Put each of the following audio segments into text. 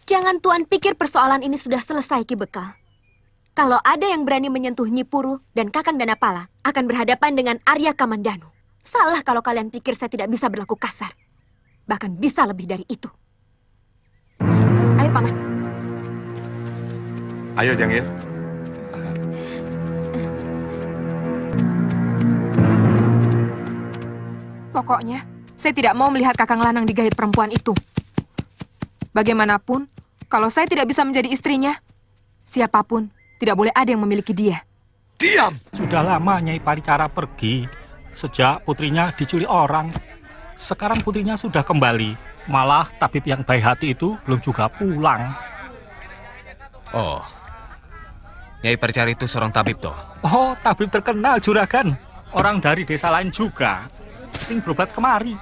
Jangan Tuan pikir persoalan ini sudah selesai, Ki Bekal. Kalau ada yang berani menyentuh Nyi Puru dan Kakang Danapala akan berhadapan dengan Arya Kamandanu. Salah kalau kalian pikir saya tidak bisa berlaku kasar. Bahkan bisa lebih dari itu. Ayo, Paman. Ayo, Jangir. Pokoknya, saya tidak mau melihat Kakang Lanang digait perempuan itu. Bagaimanapun, kalau saya tidak bisa menjadi istrinya, siapapun tidak boleh ada yang memiliki dia. Diam! Sudah lama Nyai Paricara pergi. Sejak putrinya diculik orang. Sekarang putrinya sudah kembali. Malah tabib yang baik hati itu belum juga pulang. Oh, Nyai Paricara itu seorang tabib toh? Oh, tabib terkenal juragan. Orang dari desa lain juga. Sering berobat kemari.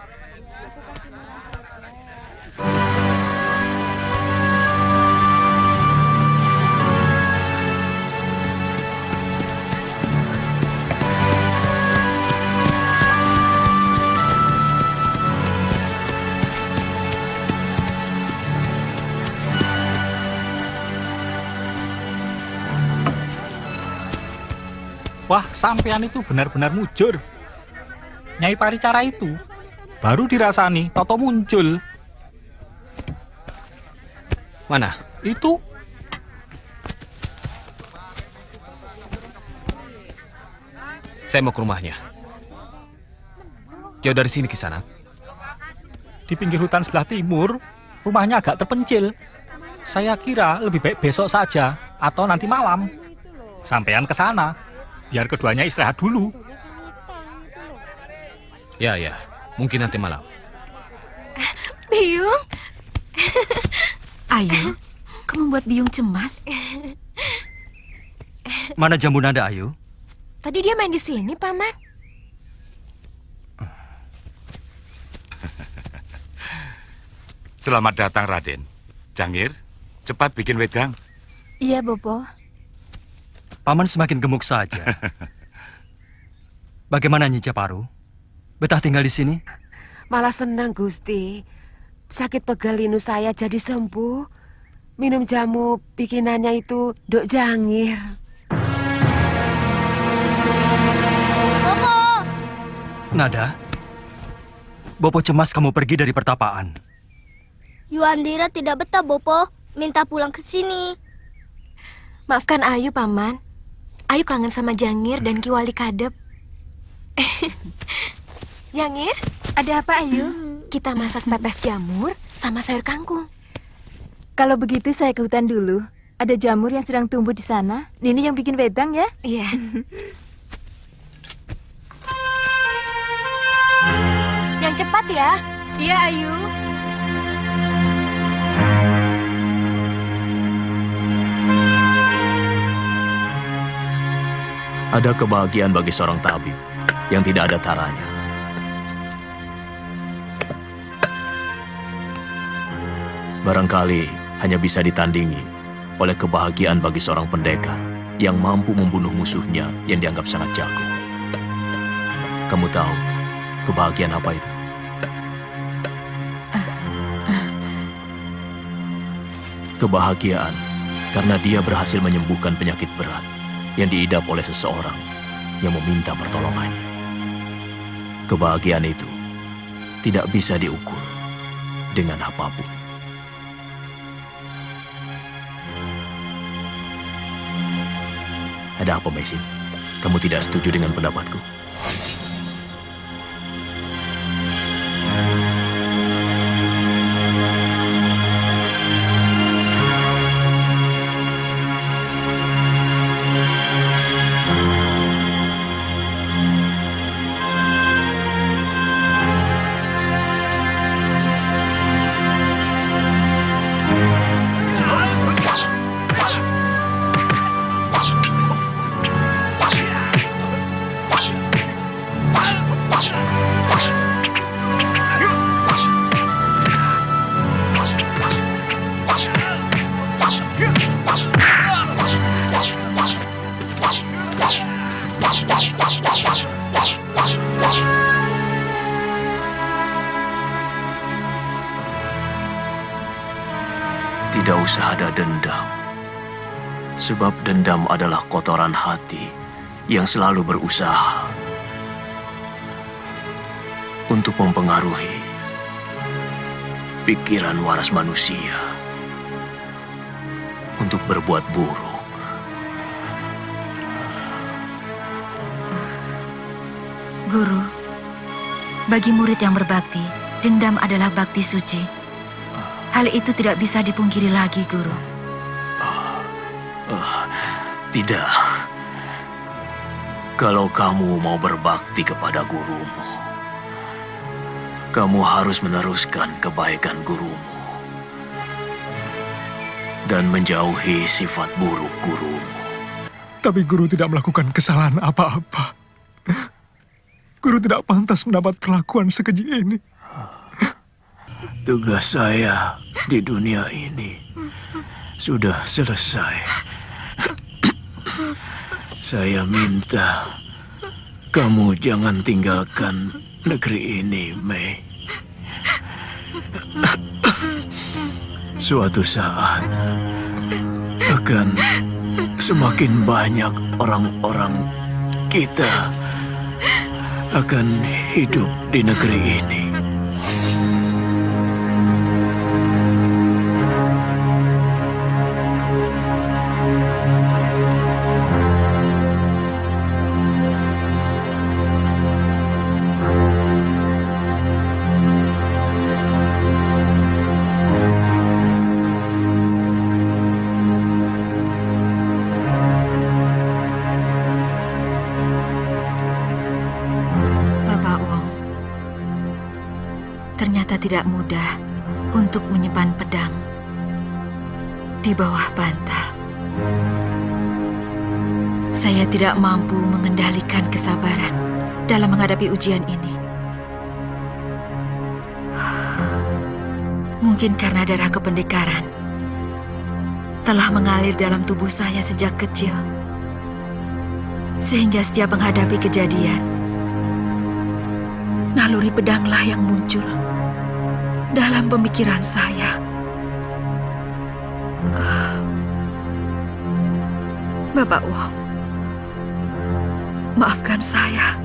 Wah, sampean itu benar-benar mujur. Nyai Paricara itu baru dirasani, toto muncul. Mana? Itu. Saya mau ke rumahnya. Jauh dari sini, Kisanak. Di pinggir hutan sebelah timur, rumahnya agak terpencil. Saya kira lebih baik besok saja atau nanti malam. Sampean ke sana, biar keduanya istirahat dulu. Ya, mungkin nanti malam. Biung. Ayu, kamu membuat Biung cemas. Mana jamu nada, Ayu? Tadi dia main di sini, Paman. Selamat datang, Raden. Jangir, cepat bikin wedang. Iya, Bopo. Paman semakin gemuk saja. Bagaimana Nyi Japaru? Betah tinggal di sini? Malah senang, Gusti. Sakit pegal linu saya jadi sembuh. Minum jamu bikinannya itu Dok Jangir. Bopo! Nada? Bopo cemas kamu pergi dari pertapaan. Yuandira tidak betah, Bopo. Minta pulang ke sini. Maafkan Ayu, Paman. Ayu kangen sama Jangir dan Ki Wali Kadep. Jangir, ada apa Ayu? Kita masak pepes jamur sama sayur kangkung. Kalau begitu saya ke hutan dulu. Ada jamur yang sedang tumbuh di sana. Nini yang bikin wedang ya? Iya. Yang cepat ya. Iya, Ayu. Ada kebahagiaan bagi seorang tabib yang tidak ada taranya. Barangkali hanya bisa ditandingi oleh kebahagiaan bagi seorang pendekar yang mampu membunuh musuhnya yang dianggap sangat jago. Kamu tahu kebahagiaan apa itu? Kebahagiaan karena dia berhasil menyembuhkan penyakit berat yang diidap oleh seseorang yang meminta pertolongannya. Kebahagiaan itu tidak bisa diukur dengan apapun. Ada apa, Mesin? Kamu tidak setuju dengan pendapatku? Tidak usah ada dendam. Sebab dendam adalah kotoran hati yang selalu berusaha untuk mempengaruhi pikiran waras manusia untuk berbuat buruk. Guru, bagi murid yang berbakti, dendam adalah bakti suci. Hal itu tidak bisa dipungkiri lagi, Guru. Tidak. Kalau kamu mau berbakti kepada gurumu, kamu harus meneruskan kebaikan gurumu dan menjauhi sifat buruk gurumu. Tapi guru tidak melakukan kesalahan apa-apa. Guru tidak pantas mendapat perlakuan sekeji ini. Tugas saya di dunia ini sudah selesai. Saya minta kamu jangan tinggalkan negeri ini, Mei. Suatu saat akan semakin banyak orang-orang kita akan hidup di negeri ini. Ternyata tidak mudah untuk menyimpan pedang di bawah bantal. Saya tidak mampu mengendalikan kesabaran dalam menghadapi ujian ini. Mungkin karena darah kependekaran telah mengalir dalam tubuh saya sejak kecil. Sehingga setiap menghadapi kejadian, naluri pedanglah yang muncul dalam pemikiran saya. Bapak Wong, maafkan saya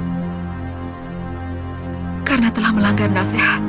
karena telah melanggar nasihat.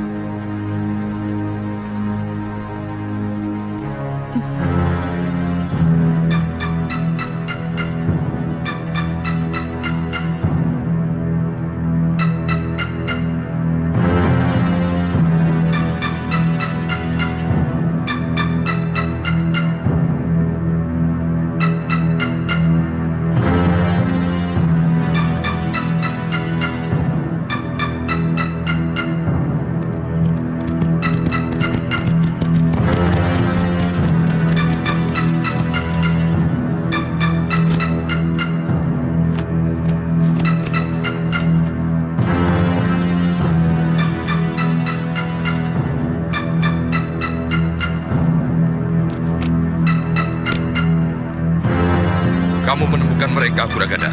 Kamu menemukan mereka, Kuragada?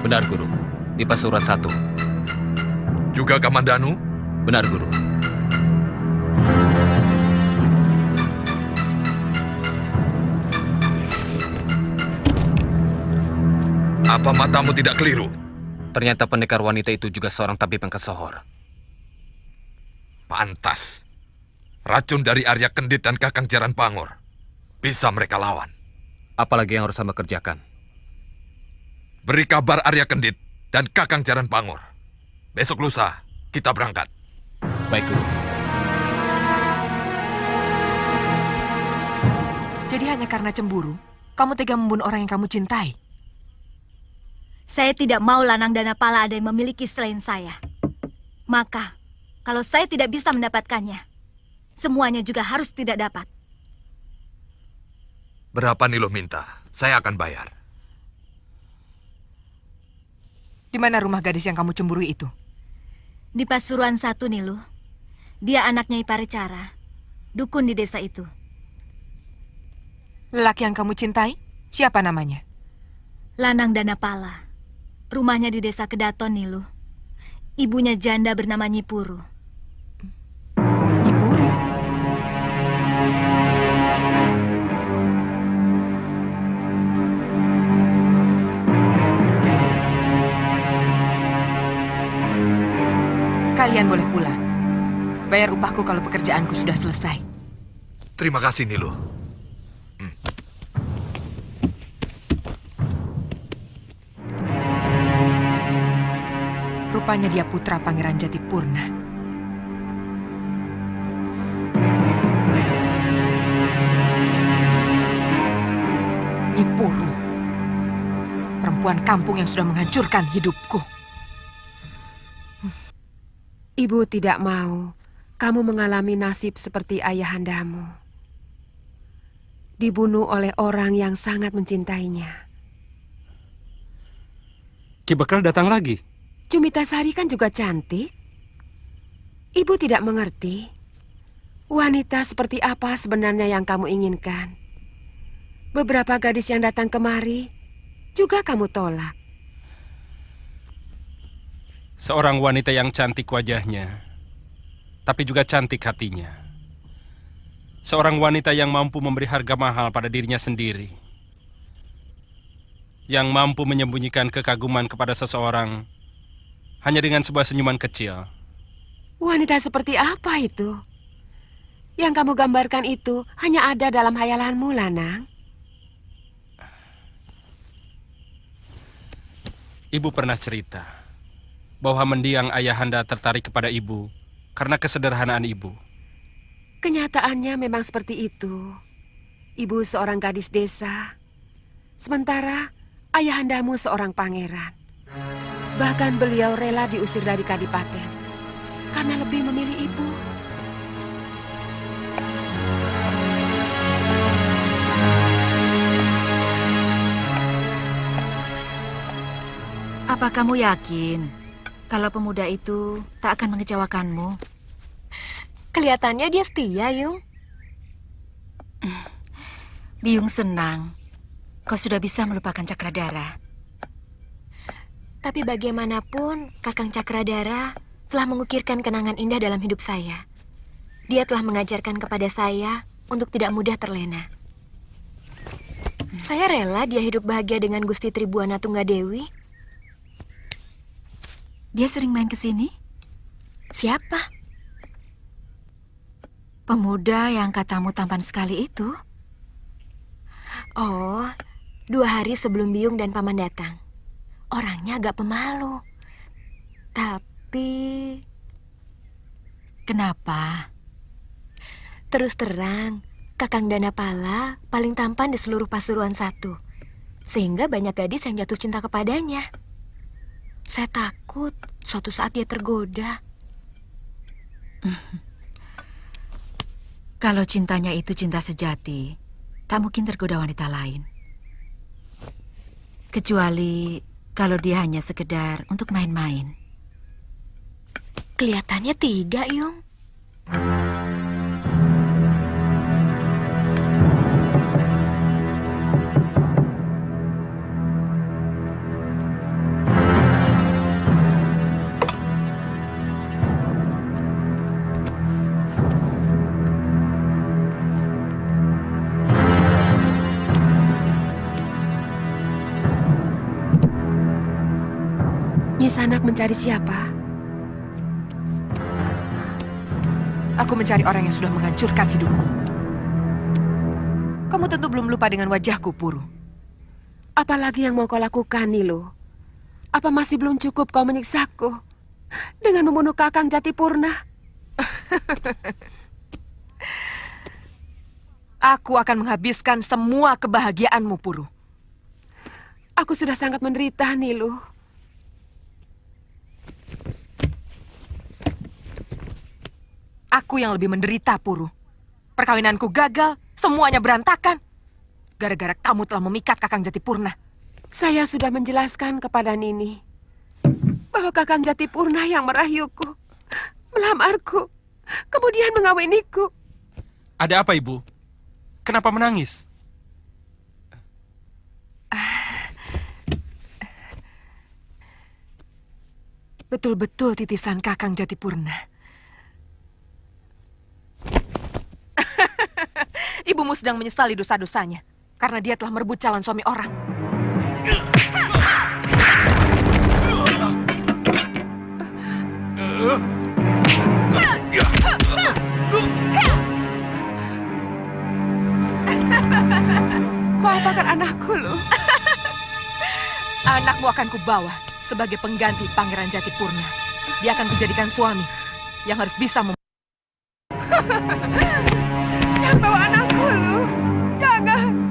Benar, Guru. Di Pasuruan 1. Juga Kamandanu? Benar, Guru. Apa matamu tidak keliru? Ternyata pendekar wanita itu juga seorang tabib yang kesohor. Pantas. Racun dari Arya Kendit dan Kakang Jaran Pangor bisa mereka lawan. Apalagi yang harus hamba kerjakan? Beri kabar Arya Kendit dan Kakang Jaran Pangor. Besok lusa kita berangkat. Baik, Guru. Jadi hanya karena cemburu, kamu tega membunuh orang yang kamu cintai? Saya tidak mau Lanang Danapala ada yang memiliki selain saya. Maka, kalau saya tidak bisa mendapatkannya, semuanya juga harus tidak dapat. Berapa Niluh minta? Saya akan bayar. Di mana rumah gadis yang kamu cemburui itu? Di Pasuruan 1, Niluh. Dia anaknya Iparecara, dukun di desa itu. Lelaki yang kamu cintai? Siapa namanya? Lanang Danapala. Rumahnya di desa Kedaton, Niluh. Ibunya janda bernama Nyipuru. Nyipuru? Kalian boleh pulang. Bayar upahku kalau pekerjaanku sudah selesai. Terima kasih Niluh. Rupanya dia putra Pangeran Jatipurna. Nyipuru. Perempuan kampung yang sudah menghancurkan hidupku. Ibu tidak mau kamu mengalami nasib seperti ayahandamu. Dibunuh oleh orang yang sangat mencintainya. Ki Bekal datang lagi. Cumitasari kan juga cantik. Ibu tidak mengerti. Wanita seperti apa sebenarnya yang kamu inginkan? Beberapa gadis yang datang kemari juga kamu tolak. Seorang wanita yang cantik wajahnya, tapi juga cantik hatinya. Seorang wanita yang mampu memberi harga mahal pada dirinya sendiri. Yang mampu menyembunyikan kekaguman kepada seseorang hanya dengan sebuah senyuman kecil. Wanita seperti apa itu? Yang kamu gambarkan itu hanya ada dalam hayalanmu, Lanang. Ibu pernah cerita bahwa mendiang ayahanda tertarik kepada ibu karena kesederhanaan ibu. Kenyataannya memang seperti itu. Ibu seorang gadis desa, sementara ayahandamu seorang pangeran. Bahkan beliau rela diusir dari kadipaten karena lebih memilih ibu. Apa kamu yakin kalau pemuda itu tak akan mengecewakanmu? Kelihatannya dia setia, Yung. Biung senang kau sudah bisa melupakan Cakradara. Tapi bagaimanapun, Kakang Cakradara telah mengukirkan kenangan indah dalam hidup saya. Dia telah mengajarkan kepada saya untuk tidak mudah terlena. Saya rela dia hidup bahagia dengan Gusti Tribuana Tunggadewi. Dia sering main ke sini? Siapa? Pemuda yang katamu tampan sekali itu. Oh, 2 hari sebelum Biung dan Paman datang. Orangnya agak pemalu. Tapi... Kenapa? Terus terang, Kakang Danapala paling tampan di seluruh Pasuruan 1. Sehingga banyak gadis yang jatuh cinta kepadanya. Saya takut suatu saat dia tergoda. Kalau cintanya itu cinta sejati, tak mungkin tergoda wanita lain. Kecuali kalau dia hanya sekedar untuk main-main. Kelihatannya tidak, Yung. Kisanak mencari siapa? Aku mencari orang yang sudah menghancurkan hidupku. Kamu tentu belum lupa dengan wajahku, Puru. Apalagi yang mau kau lakukan, Nilo? Apa masih belum cukup kau menyiksaku dengan membunuh Kakang Jatipurna? Aku akan menghabiskan semua kebahagiaanmu, Puru. Aku sudah sangat menderita, Nilo. Aku yang lebih menderita, Puru. Perkawinanku gagal, semuanya berantakan. Gara-gara kamu telah memikat Kakang Jatipurna. Saya sudah menjelaskan kepada Nini bahwa Kakang Jatipurna yang merahyuku, melamarku, kemudian mengawiniku. Ada apa, Ibu? Kenapa menangis? Betul-betul titisan Kakang Jatipurna. Ibumu sedang menyesali dosa-dosanya karena dia telah merebut calon suami orang. Kau apakan anakku, Lu? Anakmu akan kubawa sebagai pengganti Pangeran Jatipurna. Dia akan kujadikan suami yang harus bisa Jangan bawa anakku, Lu. Jangan.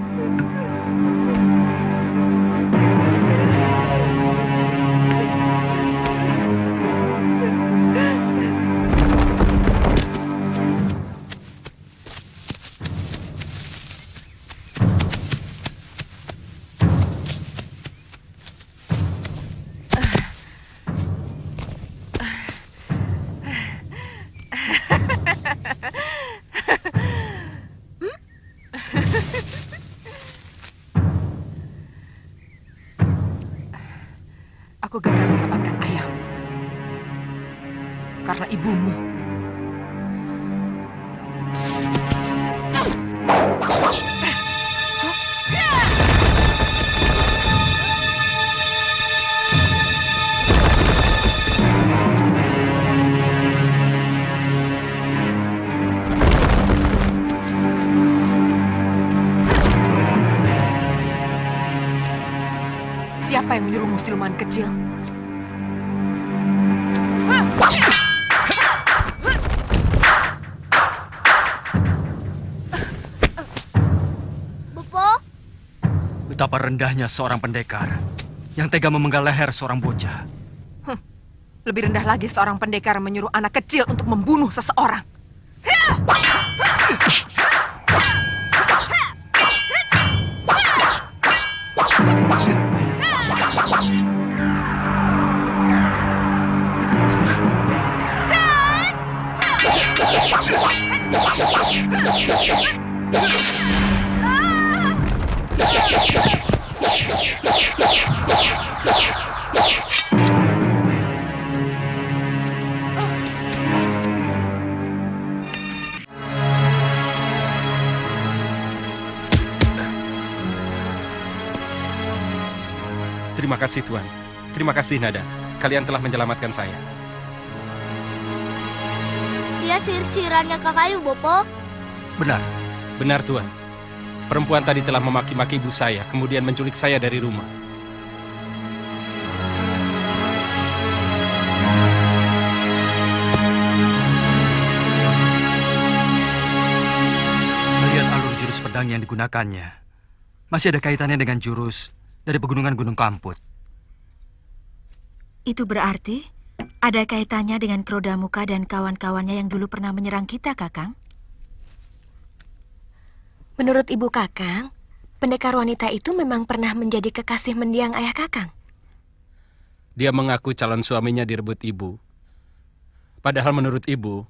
Aku gagal mendapatkan ayahmu karena ibumu. Siapa yang menyuruhmu, siluman kecil? Bopo, Betapa rendahnya seorang pendekar yang tega memenggal leher seorang bocah. Lebih rendah lagi seorang pendekar menyuruh anak kecil untuk membunuh seseorang. Naga Puspa. Terima kasih, Tuan. Terima kasih, Nada. Kalian telah menyelamatkan saya. dia sihir-sihirannya Kakayu, Bopo. Benar. Benar, Tuan. Perempuan tadi telah memaki-maki ibu saya, kemudian menculik saya dari rumah. Melihat alur jurus pedang yang digunakannya, masih ada kaitannya dengan jurus dari pegunungan Gunung Kamput. Itu berarti ada kaitannya dengan Krodamuka dan kawan-kawannya yang dulu pernah menyerang kita, Kakang? Menurut Ibu Kakang, pendekar wanita itu memang pernah menjadi kekasih mendiang ayah Kakang. Dia mengaku calon suaminya direbut ibu. Padahal menurut ibu,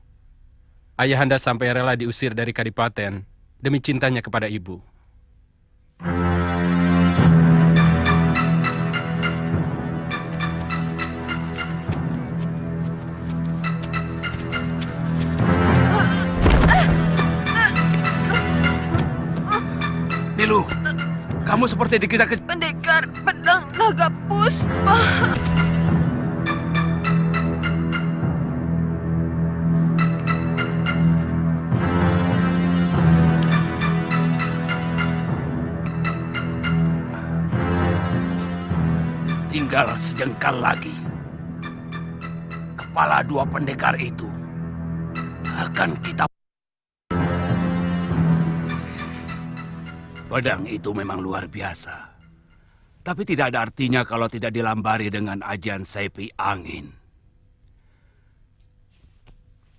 ayahanda sampai rela diusir dari kadipaten demi cintanya kepada ibu. Nilu, kamu seperti dikisah Pendekar pedang naga Puspa. tinggal sejengkal lagi, kepala dua pendekar itu akan kita... Pedang itu memang luar biasa. Tapi tidak ada artinya kalau tidak dilambari dengan ajian Saipi Angin.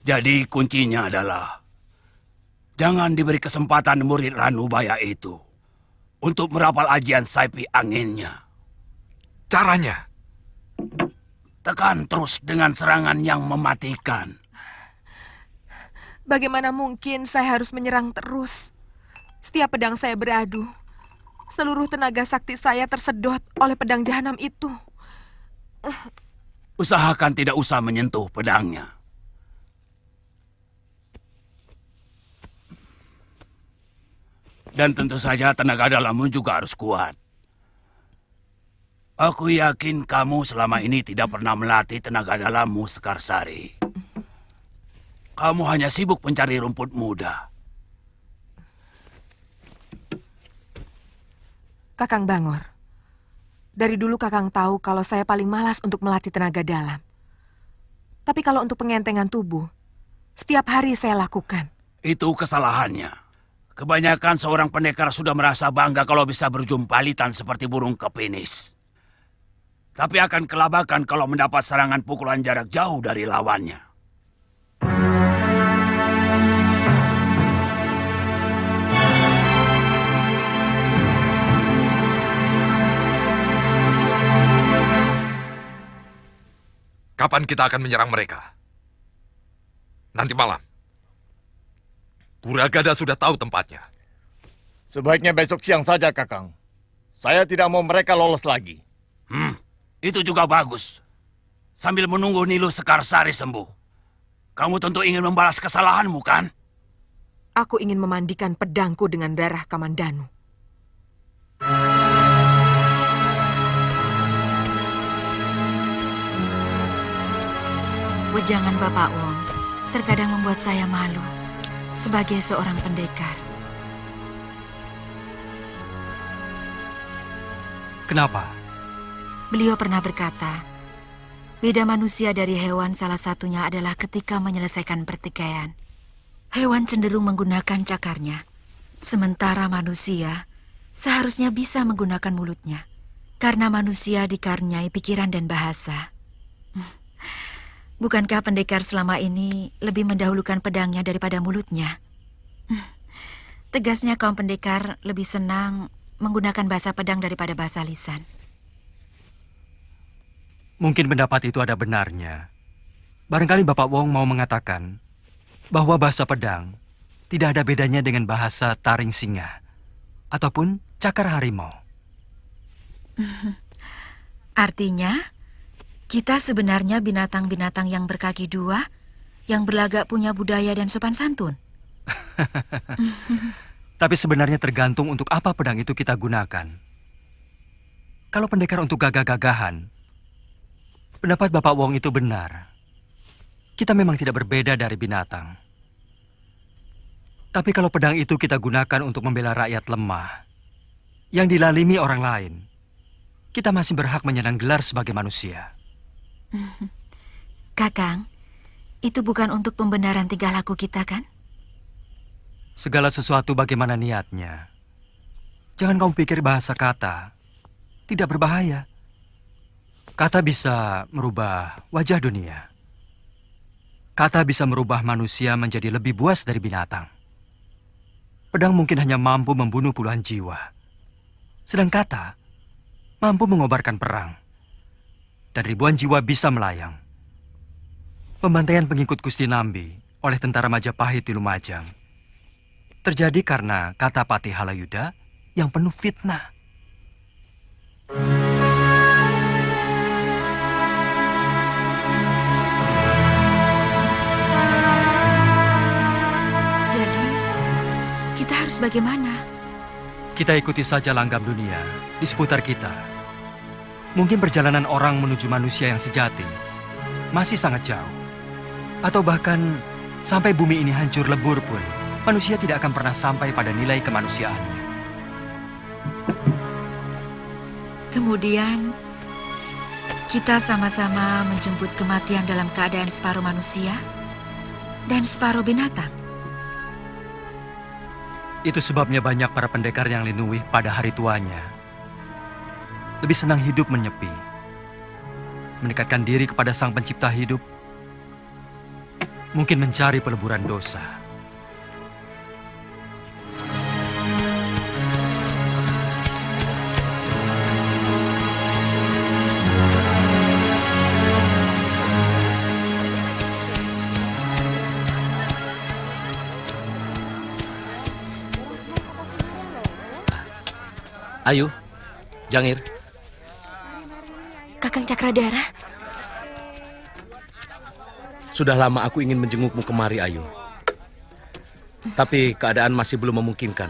Jadi kuncinya adalah jangan diberi kesempatan murid Ranubaya itu untuk merapal ajian Saipi Anginnya. Caranya? Tekan terus dengan serangan yang mematikan. Bagaimana mungkin saya harus menyerang terus? Setiap pedang saya beradu, seluruh tenaga sakti saya tersedot oleh pedang jahanam itu. Usahakan tidak usah menyentuh pedangnya. Dan tentu saja tenaga dalammu juga harus kuat. Aku yakin kamu selama ini tidak pernah melatih tenaga dalammu, Sekarsari. Kamu hanya sibuk mencari rumput muda. Kakang Bangor, dari dulu Kakang tahu kalau saya paling malas untuk melatih tenaga dalam. Tapi kalau untuk pengentengan tubuh, setiap hari saya lakukan. Itu kesalahannya. Kebanyakan seorang pendekar sudah merasa bangga kalau bisa berjumpalitan seperti burung kepinis. Tapi akan kelabakan kalau mendapat serangan pukulan jarak jauh dari lawannya. Kapan kita akan menyerang mereka? Nanti malam. Puragada sudah tahu tempatnya. Sebaiknya besok siang saja, Kakang. Saya tidak mau mereka lolos lagi. Itu juga bagus. Sambil menunggu Nilu Sekarsari sembuh. Kamu tentu ingin membalas kesalahanmu, kan? Aku ingin memandikan pedangku dengan darah Kamandanu. Wejangan Bapak Wong terkadang membuat saya malu sebagai seorang pendekar. Kenapa? Beliau pernah berkata, beda manusia dari hewan salah satunya adalah ketika menyelesaikan pertikaian. Hewan cenderung menggunakan cakarnya, sementara manusia seharusnya bisa menggunakan mulutnya. Karena manusia dikaruniai pikiran dan bahasa. Bukankah pendekar selama ini lebih mendahulukan pedangnya daripada mulutnya? Tegasnya kaum pendekar lebih senang menggunakan bahasa pedang daripada bahasa lisan. Mungkin pendapat itu ada benarnya. Barangkali Bapak Wong mau mengatakan bahwa bahasa pedang tidak ada bedanya dengan bahasa taring singa ataupun cakar harimau. Artinya, kita sebenarnya binatang-binatang yang berkaki dua, yang berlagak punya budaya dan sopan santun. Tapi sebenarnya tergantung untuk apa pedang itu kita gunakan. Kalau pendekar untuk gagah-gagahan, pendapat Bapak Wong itu benar. Kita memang tidak berbeda dari binatang. Tapi kalau pedang itu kita gunakan untuk membela rakyat lemah, yang dilalimi orang lain, kita masih berhak menyandang gelar sebagai manusia. Kakang, itu bukan untuk pembenaran tingkah laku kita, kan? Segala sesuatu bagaimana niatnya. Jangan kamu pikir bahasa kata tidak berbahaya. Kata bisa merubah wajah dunia. Kata bisa merubah manusia menjadi lebih buas dari binatang. Pedang mungkin hanya mampu membunuh puluhan jiwa. Sedang kata mampu mengobarkan perang. Dan ribuan jiwa bisa melayang. Pembantaian pengikut Gusti Nambi oleh tentara Majapahit di Lumajang terjadi karena kata Patih Halayuda yang penuh fitnah. Jadi, kita harus bagaimana? Kita ikuti saja langgam dunia di seputar kita. Mungkin perjalanan orang menuju manusia yang sejati masih sangat jauh. Atau bahkan sampai bumi ini hancur lebur pun, manusia tidak akan pernah sampai pada nilai kemanusiaannya. Kemudian, Kita sama-sama menjemput kematian dalam keadaan separuh manusia dan separuh binatang. Itu sebabnya banyak para pendekar yang Linuwih pada hari tuanya lebih senang hidup menyepi, mendekatkan diri kepada Sang Pencipta hidup, mungkin mencari peleburan dosa. Ayu, Jangir. Kakang Cakradara, Sudah lama aku ingin menjengukmu kemari, Ayu. Tapi keadaan masih belum memungkinkan.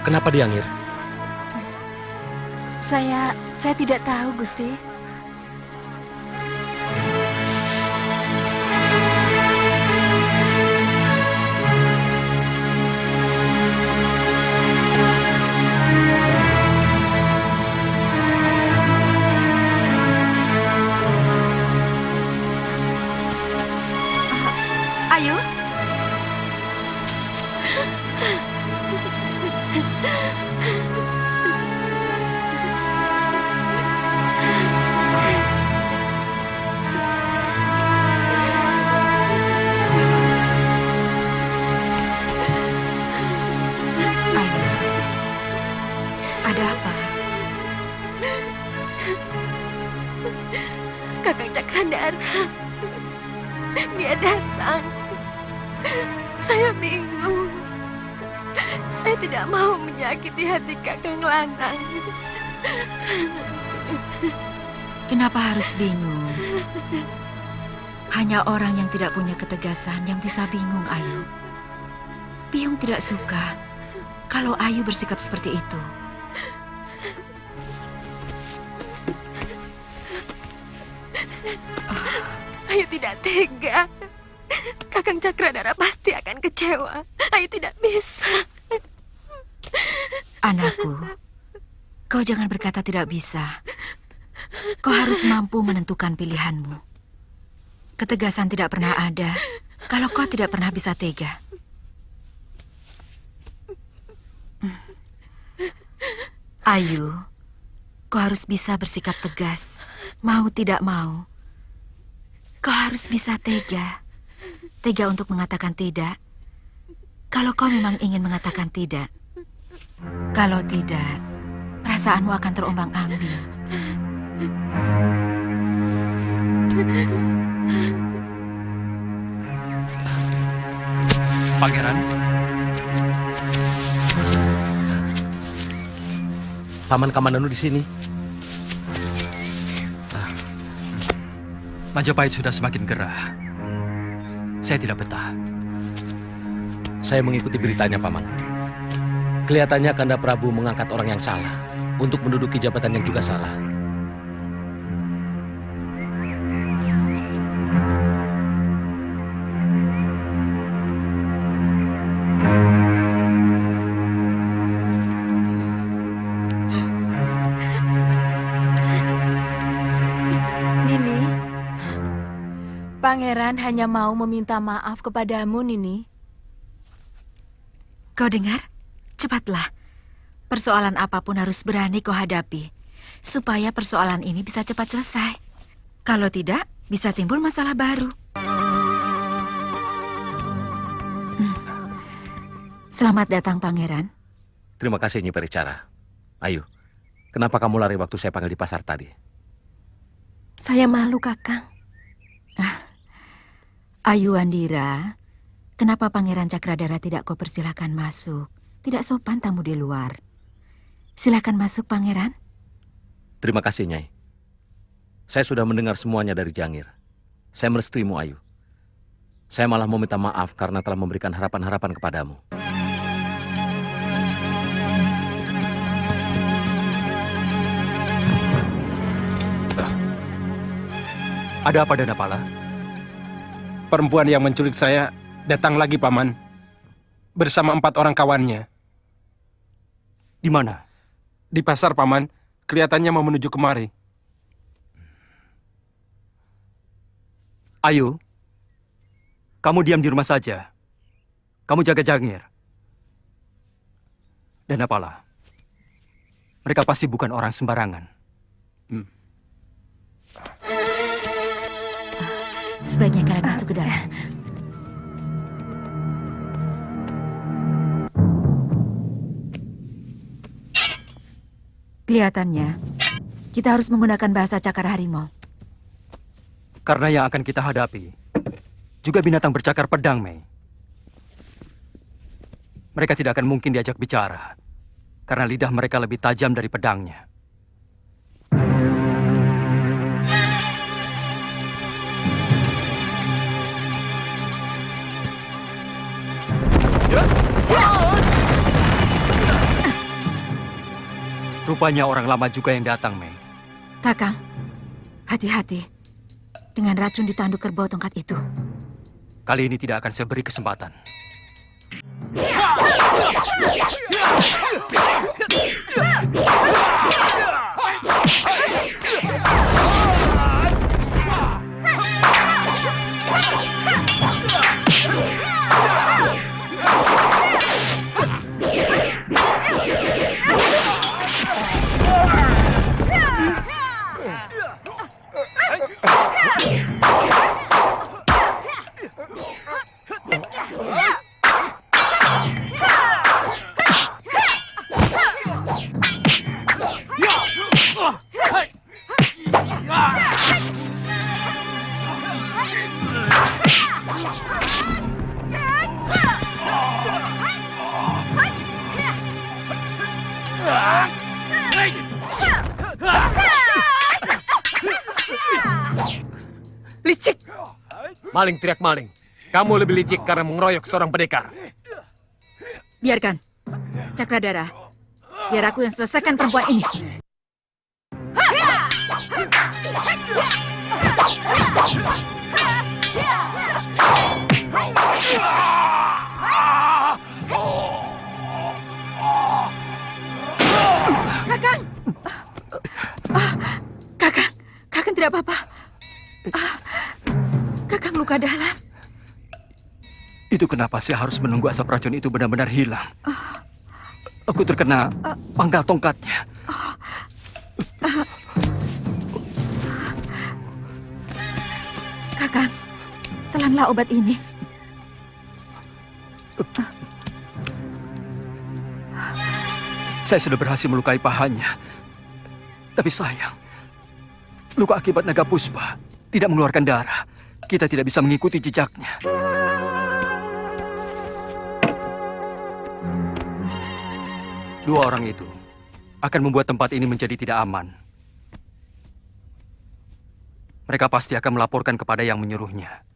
Kenapa Diangir? Saya tidak tahu, Gusti. Ayu. Ayu, ada apa? Kakang Cakradara, dia datang. Saya bingung. Saya tidak mau menyakiti hati Kakang Lanang. Kenapa harus bingung? Hanya orang yang tidak punya ketegasan yang bisa bingung, Ayu. Biung tidak suka kalau Ayu bersikap seperti itu. Ayu tidak tega. Kakang Cakradara pasti akan kecewa. Ayu tidak bisa. Anakku, kau jangan berkata tidak bisa. Kau harus mampu menentukan pilihanmu. Ketegasan tidak pernah ada kalau kau tidak pernah bisa tega. Ayu, kau harus bisa bersikap tegas. Mau tidak mau, kau harus bisa tega. Tega untuk mengatakan tidak. Kalau kau memang ingin mengatakan tidak. Kalau tidak, perasaanmu akan terombang-ambing. Pangeran, Paman Kamandanu di sini. Majapahit sudah semakin gerah. Saya tidak betah. Saya mengikuti beritanya, Paman. Kelihatannya Kanda Prabu mengangkat orang yang salah untuk menduduki jabatan yang juga salah. Nini, Pangeran hanya mau meminta maaf kepadamu, Nini. Kau dengar? Cepatlah. Persoalan apapun harus berani kau hadapi, supaya persoalan ini bisa cepat selesai. Kalau tidak, bisa timbul masalah baru. Selamat datang, Pangeran. Terima kasih, Nyi Pericara. Ayu, kenapa kamu lari waktu saya panggil di pasar tadi? Saya malu, Kakang. Ayu Andira, kenapa Pangeran Cakradara tidak kau persilahkan masuk? Tidak sopan tamu di luar. Silakan masuk, Pangeran. Terima kasih, Nyai. Saya sudah mendengar semuanya dari Jangir. Saya merestuimu, Ayu. Saya malah mau minta maaf karena telah memberikan harapan-harapan kepadamu. Ada apa, Danapala? Perempuan yang menculik saya datang lagi, Paman. Bersama 4 orang kawannya. Di mana? Di pasar, Paman. Kelihatannya mau menuju kemari. Ayu, kamu diam di rumah saja. Kamu jaga Jangir. Dan apalah, mereka pasti bukan orang sembarangan. Sebaiknya kalian masuk ke dalam. Kelihatannya, kita harus menggunakan bahasa cakar harimau. Karena yang akan kita hadapi juga binatang bercakar pedang, Mei. Mereka tidak akan mungkin diajak bicara, karena lidah mereka lebih tajam dari pedangnya. Rupanya orang lama juga yang datang, Mei. Kakang, hati-hati dengan racun di tanduk kerbau tongkat itu. Kali ini tidak akan saya beri kesempatan. Licik! Maling teriak maling. Kamu lebih licik karena mengeroyok seorang pendekar. Biarkan, Cakradara. Biar aku yang selesaikan perempuan ini. Kakang! Kakang tidak apa-apa. Kakang luka dalam. Itu kenapa saya harus menunggu asap racun itu benar-benar hilang. Aku terkena pangkal tongkatnya. Kakang, telanlah obat ini. Saya sudah berhasil melukai pahanya. Tapi sayang, luka akibat naga puspa tidak mengeluarkan darah. Kita tidak bisa mengikuti jejaknya. Dua orang itu akan membuat tempat ini menjadi tidak aman. Mereka pasti akan melaporkan kepada yang menyuruhnya.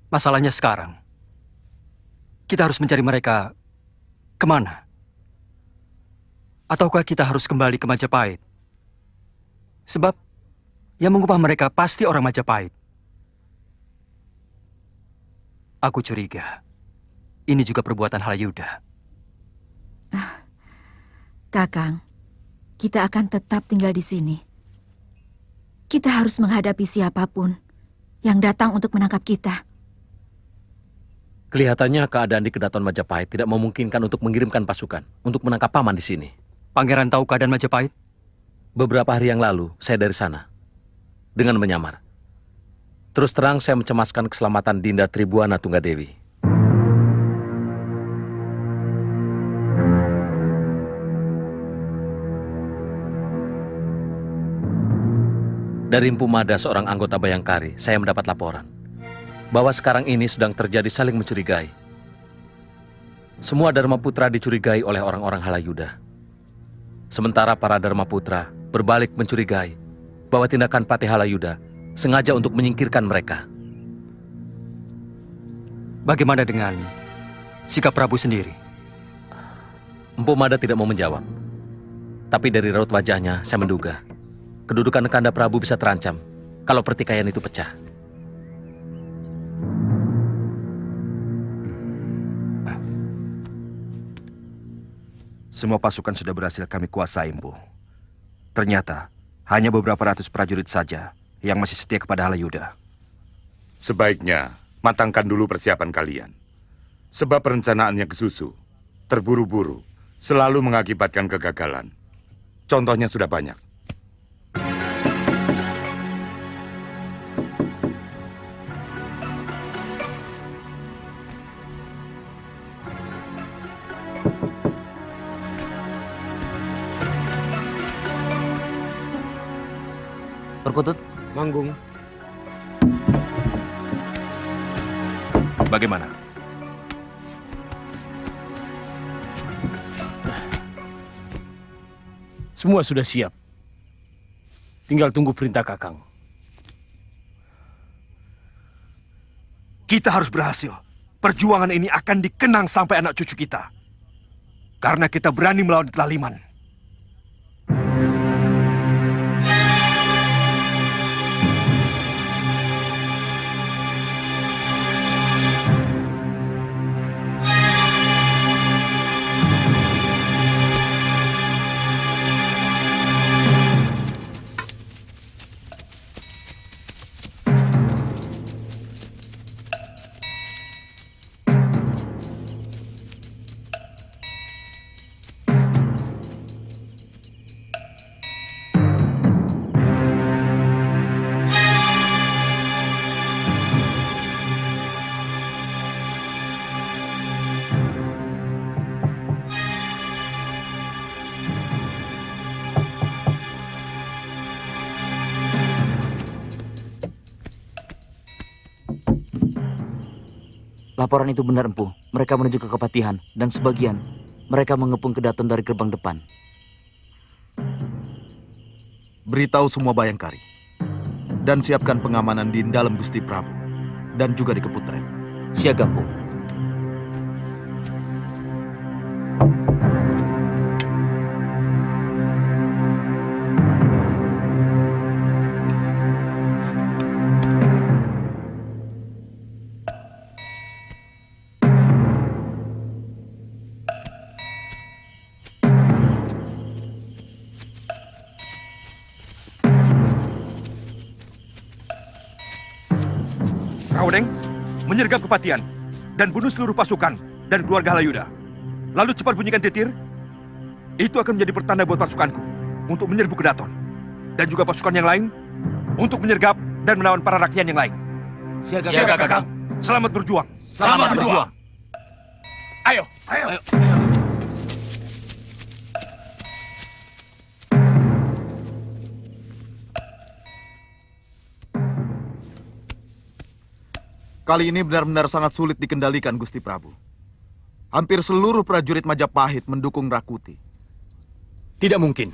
Masalahnya sekarang, kita harus mencari mereka kemana? Ataukah kita harus kembali ke Majapahit? Sebab yang mengupah mereka pasti orang Majapahit. Aku curiga, ini juga perbuatan Halayuda. Kakang, kita akan tetap tinggal di sini. Kita harus menghadapi siapapun yang datang untuk menangkap kita. Kelihatannya keadaan di Kedaton Majapahit tidak memungkinkan untuk mengirimkan pasukan untuk menangkap paman di sini. Pangeran tahu keadaan Majapahit? Beberapa hari yang lalu, saya dari sana. Dengan menyamar. Terus terang saya mencemaskan keselamatan Dinda Tribuana Tunggadewi. Dari Empu Mada, seorang anggota Bayangkari, saya mendapat laporan bahwa sekarang ini sedang terjadi saling mencurigai. Semua Dharma Putra dicurigai oleh orang-orang Halayuda. Sementara para Dharma Putra berbalik mencurigai bahwa tindakan Patih Halayuda sengaja untuk menyingkirkan mereka. Bagaimana dengan sikap Prabu sendiri? Empu Mada tidak mau menjawab. Tapi dari raut wajahnya, saya menduga kedudukan Kanda Prabu bisa terancam kalau pertikaian itu pecah. Semua pasukan sudah berhasil kami kuasai, Empu. Ternyata hanya beberapa ratus prajurit saja yang masih setia kepada Halayuda. Sebaiknya matangkan dulu persiapan kalian. Sebab perencanaannya kesusu, terburu-buru, selalu mengakibatkan kegagalan. Contohnya sudah banyak. Perkutut, Manggung. Bagaimana? Semua sudah siap. Tinggal tunggu perintah Kakang. Kita harus berhasil. Perjuangan ini akan dikenang sampai anak cucu kita. Karena kita berani melawan kelaliman. Laporan itu benar, Empu. Mereka menuju ke Kepatihan, dan sebagian mereka mengepung Kedaton dari gerbang depan. Beritahu semua Bayangkari. Dan siapkan pengamanan di dalam Gusti Prabu. Dan juga di Keputren. Siaga, Empu. Raudeng, menyergap Kepatihan dan bunuh seluruh pasukan dan keluarga Halayuda. Lalu cepat bunyikan titir. Itu akan menjadi pertanda buat pasukanku untuk menyerbu Kedaton. Dan juga pasukan yang lain untuk menyergap dan menawan para rakyat yang lain. Siaga, Kakang. Selamat berjuang. Selamat berjuang. Ayo. Kali ini benar-benar sangat sulit dikendalikan, Gusti Prabu. Hampir seluruh prajurit Majapahit mendukung Rakuti. Tidak mungkin.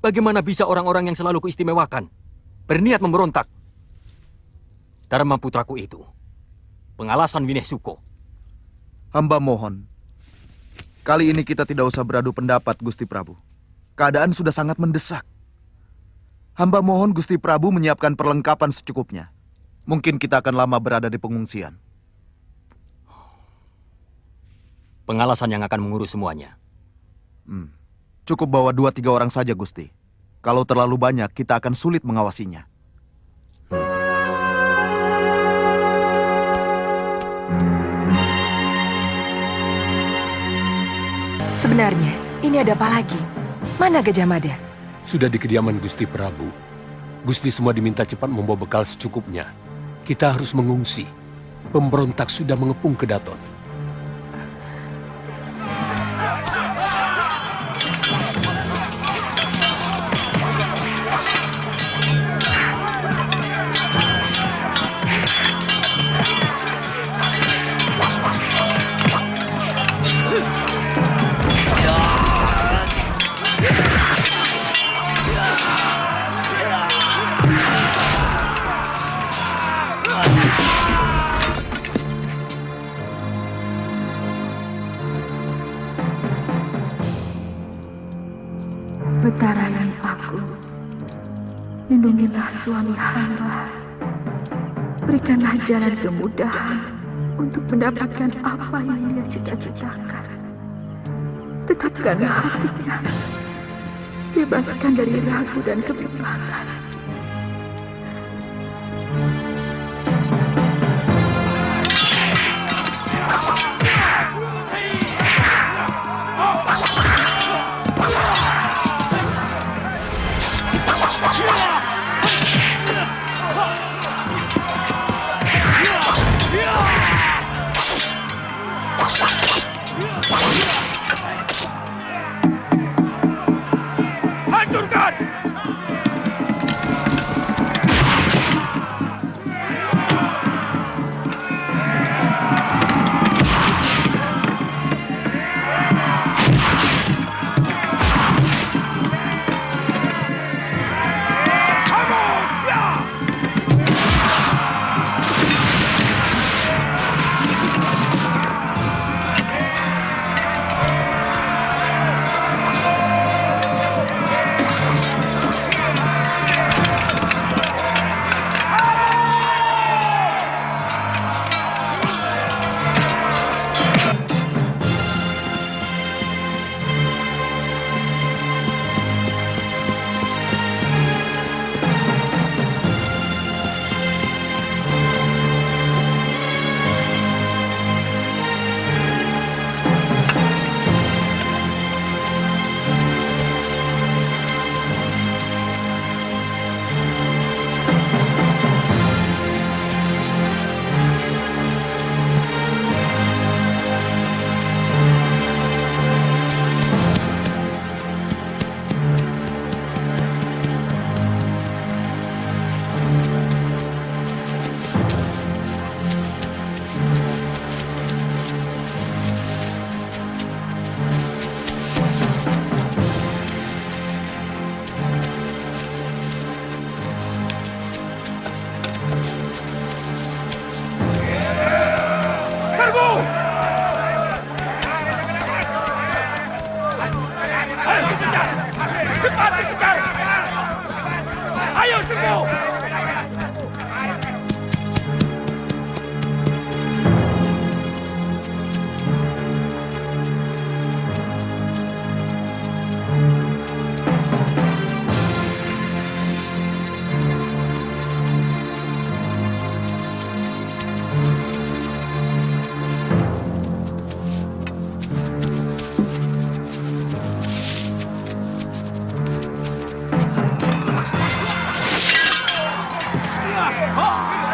Bagaimana bisa orang-orang yang selalu kuistimewakan berniat memberontak? Dharma putraku itu, pengalasan Wineh Suko. Hamba mohon, kali ini kita tidak usah beradu pendapat, Gusti Prabu. Keadaan sudah sangat mendesak. Hamba mohon Gusti Prabu menyiapkan perlengkapan secukupnya. Mungkin kita akan lama berada di pengungsian. Pengalasan yang akan mengurus semuanya. Cukup bawa 2-3 orang saja, Gusti. Kalau terlalu banyak, kita akan sulit mengawasinya. Sebenarnya, ini ada apa lagi? Mana Gajah Mada? Sudah di kediaman Gusti Prabu. Gusti semua diminta cepat membawa bekal secukupnya. Kita harus mengungsi. Pemberontak sudah mengepung Kedaton. Lindungilah suami hamba. Berikanlah jalan kemudahan untuk mendapatkan apa yang dia cita-citakan. Tetapkanlah hatinya. Bebaskan dari ragu dan kebimbangan. Hancurkan!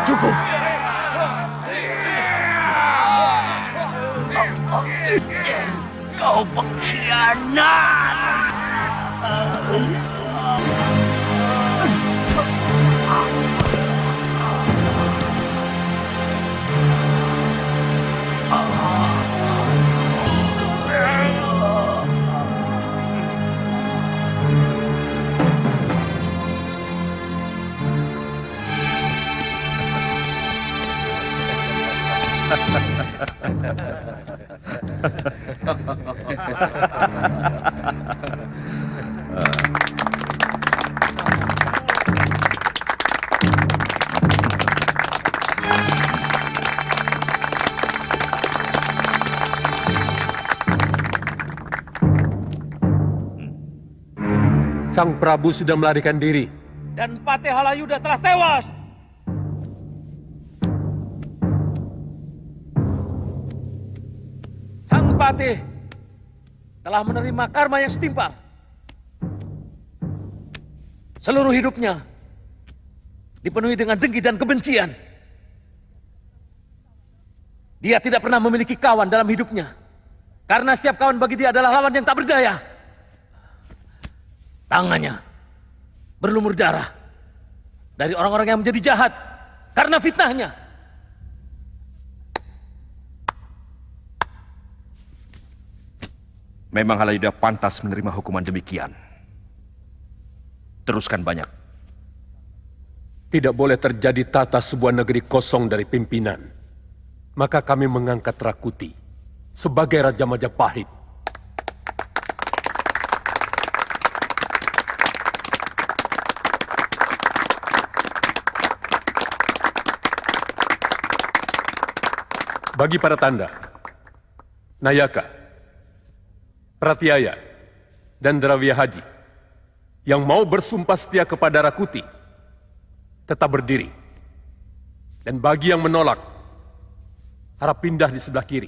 Cukup. Kau pengkhianat! Sang Prabu sudah melarikan diri. Dan Patih Halayuda telah tewas. Sang Patih telah menerima karma yang setimpal. Seluruh hidupnya dipenuhi dengan dengki dan kebencian. Dia tidak pernah memiliki kawan dalam hidupnya. Karena setiap kawan bagi dia adalah lawan yang tak berdaya. Tangannya berlumur darah dari orang-orang yang menjadi jahat karena fitnahnya. Memang Halayuda pantas menerima hukuman demikian. Teruskan banyak. Tidak boleh terjadi tata sebuah negeri kosong dari pimpinan. Maka kami mengangkat Rakuti sebagai Raja Majapahit. Bagi para tanda, Nayaka, Pratyaya, dan Dravya Haji yang mau bersumpah setia kepada Rakuti, tetap berdiri. Dan bagi yang menolak, harap pindah di sebelah kiri.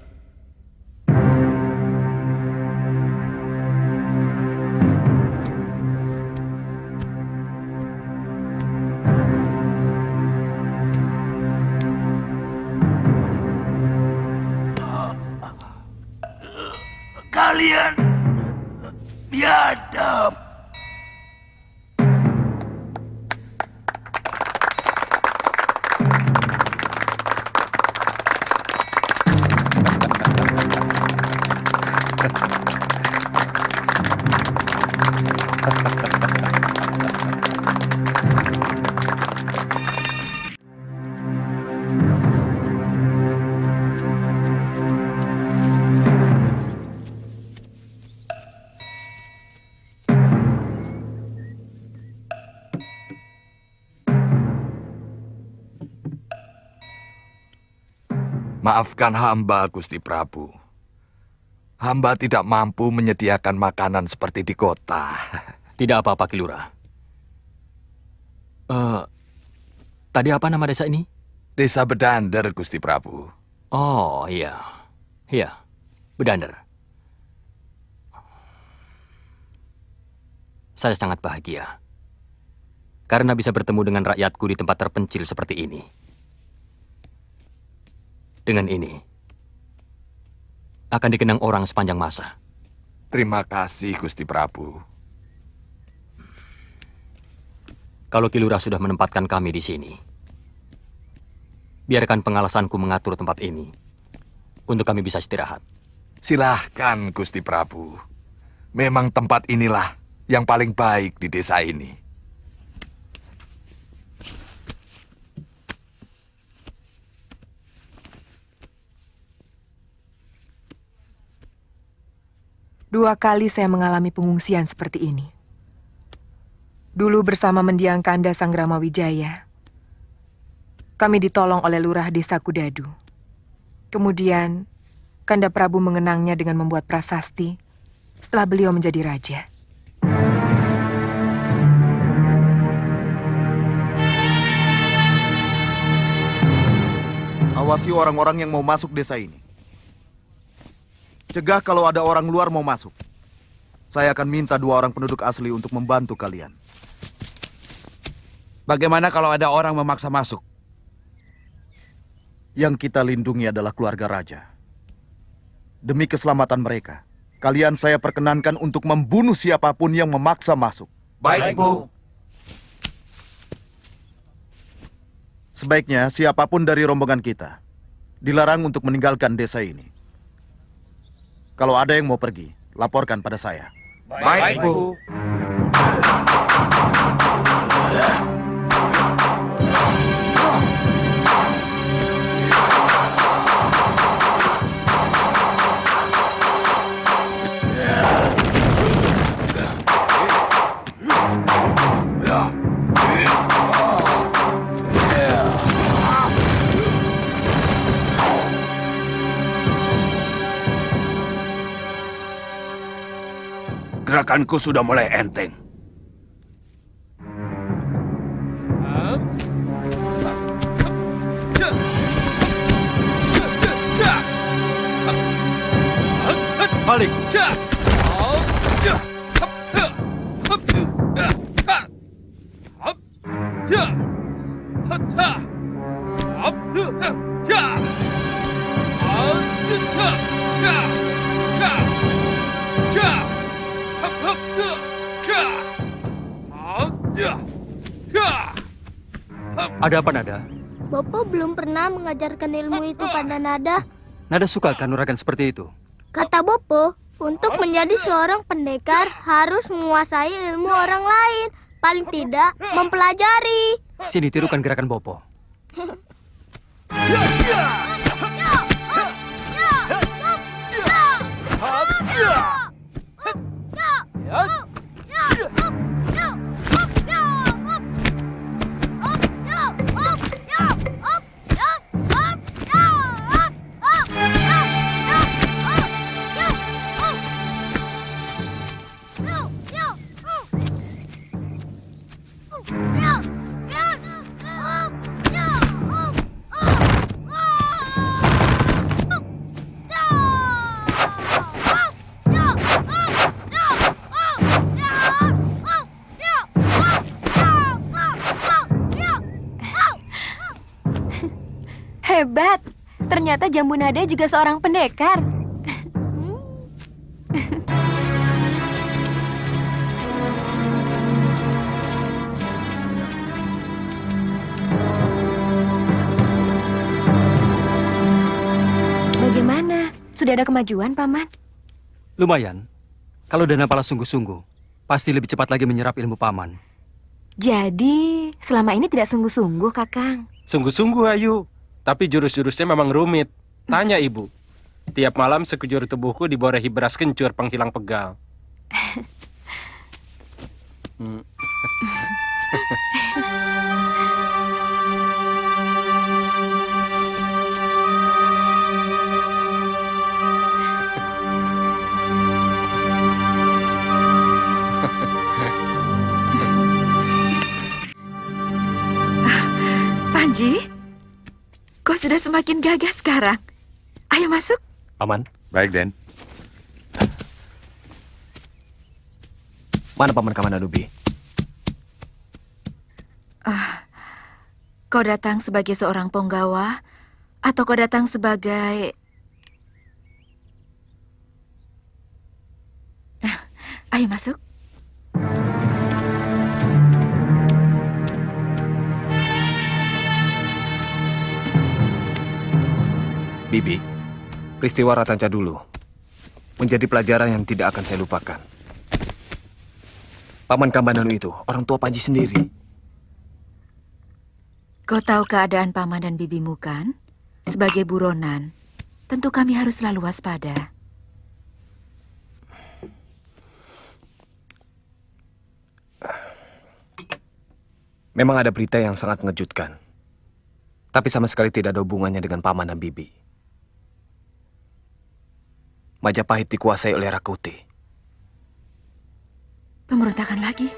Kalian biadab. Maafkan hamba, Gusti Prabu. Hamba tidak mampu menyediakan makanan seperti di kota. Tidak apa-apa, Ki Lurah. Tadi apa nama desa ini? Desa Bedander, Gusti Prabu. Oh, iya. Iya, Bedander. Saya sangat bahagia. Karena bisa bertemu dengan rakyatku di tempat terpencil seperti ini. Dengan ini, akan dikenang orang sepanjang masa. Terima kasih, Gusti Prabu. Kalau Ki Lurah sudah menempatkan kami di sini, biarkan pengalasanku mengatur tempat ini untuk kami bisa istirahat. Silahkan, Gusti Prabu. Memang tempat inilah yang paling baik di desa ini. Dua kali saya mengalami pengungsian seperti ini. Dulu bersama mendiang Kanda Sanggrama Wijaya, kami ditolong oleh lurah desa Kudadu. Kemudian, Kanda Prabu mengenangnya dengan membuat prasasti setelah beliau menjadi raja. Awasi orang-orang yang mau masuk desa ini. Cegah kalau ada orang luar mau masuk. Saya akan minta 2 orang penduduk asli untuk membantu kalian. Bagaimana kalau ada orang memaksa masuk? Yang kita lindungi adalah keluarga raja. Demi keselamatan mereka, kalian saya perkenankan untuk membunuh siapapun yang memaksa masuk. Baik, Bu. Sebaiknya siapapun dari rombongan kita dilarang untuk meninggalkan desa ini. Kalau ada yang mau pergi, laporkan pada saya. Baik, Bu. Gerakanku sudah mulai enteng. Balik. Ada apa, Nada? Bopo belum pernah mengajarkan ilmu itu pada Nada. Nada suka kanuragan seperti itu? Kata Bopo, untuk menjadi seorang pendekar harus menguasai ilmu orang lain. Paling tidak mempelajari. Sini, tirukan gerakan Bopo. Hebat. Ternyata Jambu Nada juga seorang pendekar. Bagaimana? Sudah ada kemajuan, Paman? Lumayan. Kalau Danapala sungguh-sungguh, pasti lebih cepat lagi menyerap ilmu paman. Jadi, selama ini tidak sungguh-sungguh, Kakang. Sungguh-sungguh, Ayu. Tapi jurus-jurusnya memang rumit. Tanya ibu. Tiap malam sekujur tubuhku diborehi beras kencur penghilang pegal. Panji, kau sudah semakin gagah sekarang. Ayo masuk. Paman. Baik, Den. Mana Paman Kamandanu-bi? Kau datang sebagai seorang penggawa atau kau datang sebagai... Ayo masuk. Bibi, peristiwa Ratanca dulu menjadi pelajaran yang tidak akan saya lupakan. Paman Kamandanu itu orang tua Panji sendiri. Kau tahu keadaan paman dan bibimu kan? Sebagai buronan, tentu kami harus selalu waspada. Memang ada berita yang sangat mengejutkan. Tapi sama sekali tidak ada hubungannya dengan paman dan bibi. Majapahit dikuasai oleh Rakuti. Pemberontakan lagi?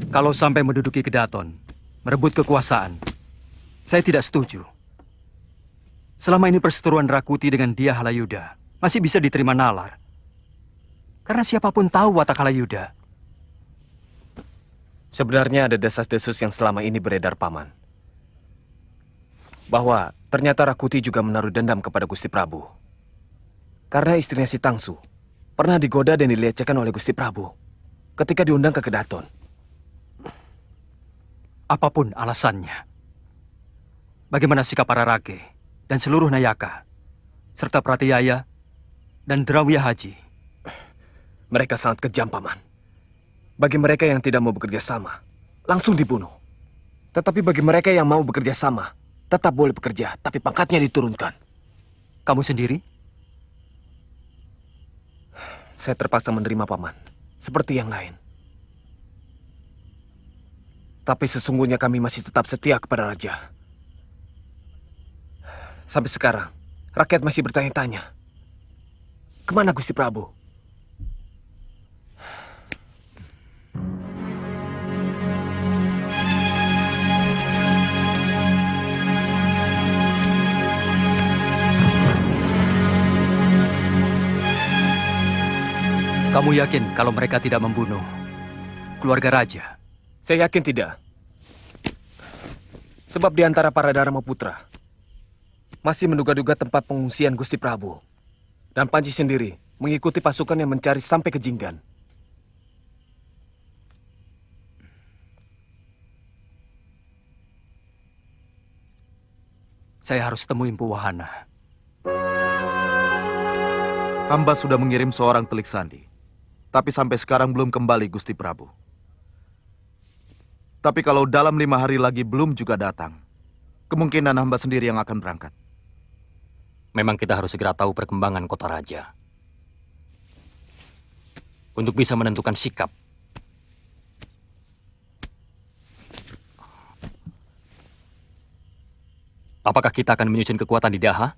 Kalau sampai menduduki Kedaton, merebut kekuasaan, saya tidak setuju. Selama ini perseteruan Rakuti dengan Dia Halayuda masih bisa diterima nalar. Karena siapapun tahu watak Halayuda. Sebenarnya ada desas-desus yang selama ini beredar, Paman. Bahwa ternyata Rakuti juga menaruh dendam kepada Gusti Prabu. Karena istrinya si Tangsu pernah digoda dan dilecehkan oleh Gusti Prabu ketika diundang ke Kedaton. Apapun alasannya. Bagaimana sikap para rage dan seluruh Nayaka, serta Pratiyaya dan Drawya Haji? Mereka sangat kejam, Paman. Bagi mereka yang tidak mau bekerja sama, langsung dibunuh. Tetapi bagi mereka yang mau bekerja sama, tetap boleh bekerja, tapi pangkatnya diturunkan. Kamu sendiri? Saya terpaksa menerima, Paman. Seperti yang lain. Tapi sesungguhnya kami masih tetap setia kepada Raja. Sampai sekarang, rakyat masih bertanya-tanya. Kemana Gusti Prabu? Kamu yakin kalau mereka tidak membunuh keluarga raja? Saya yakin tidak. Sebab di antara para Dharma Putra masih menduga-duga tempat pengungsian Gusti Prabu. Dan Panji sendiri mengikuti pasukan yang mencari sampai ke Jinggan. Saya harus temui Empu Wahana. Hamba sudah mengirim seorang telik sandi. Tapi sampai sekarang belum kembali Gusti Prabu. Tapi kalau dalam 5 hari lagi belum juga datang, kemungkinan hamba sendiri yang akan berangkat. Memang kita harus segera tahu perkembangan kota raja. Untuk bisa menentukan sikap. Apakah kita akan menyusun kekuatan di Daha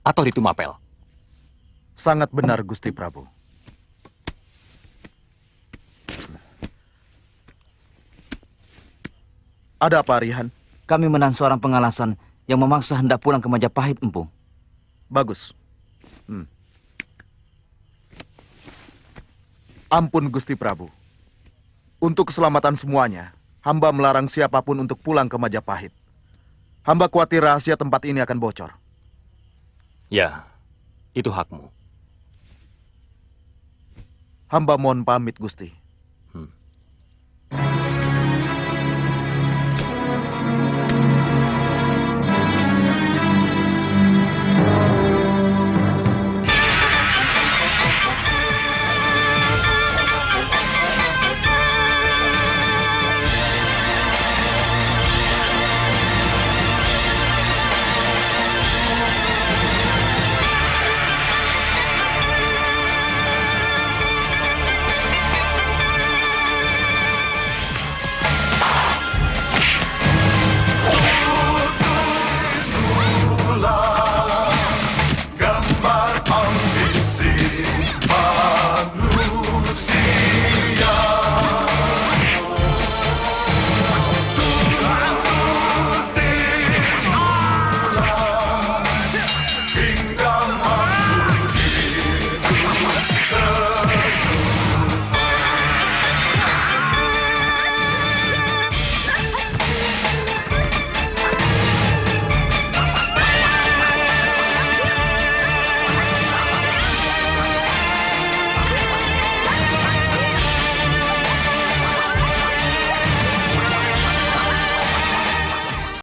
atau di Tumapel? Sangat benar Gusti Prabu. Ada apa, Rihan? Kami menahan seorang pengalasan yang memaksa hendak pulang ke Majapahit, Empu. Bagus. Ampun, Gusti Prabu. Untuk keselamatan semuanya, hamba melarang siapapun untuk pulang ke Majapahit. Hamba khawatir rahasia tempat ini akan bocor. Ya, itu hakmu. Hamba mohon pamit, Gusti.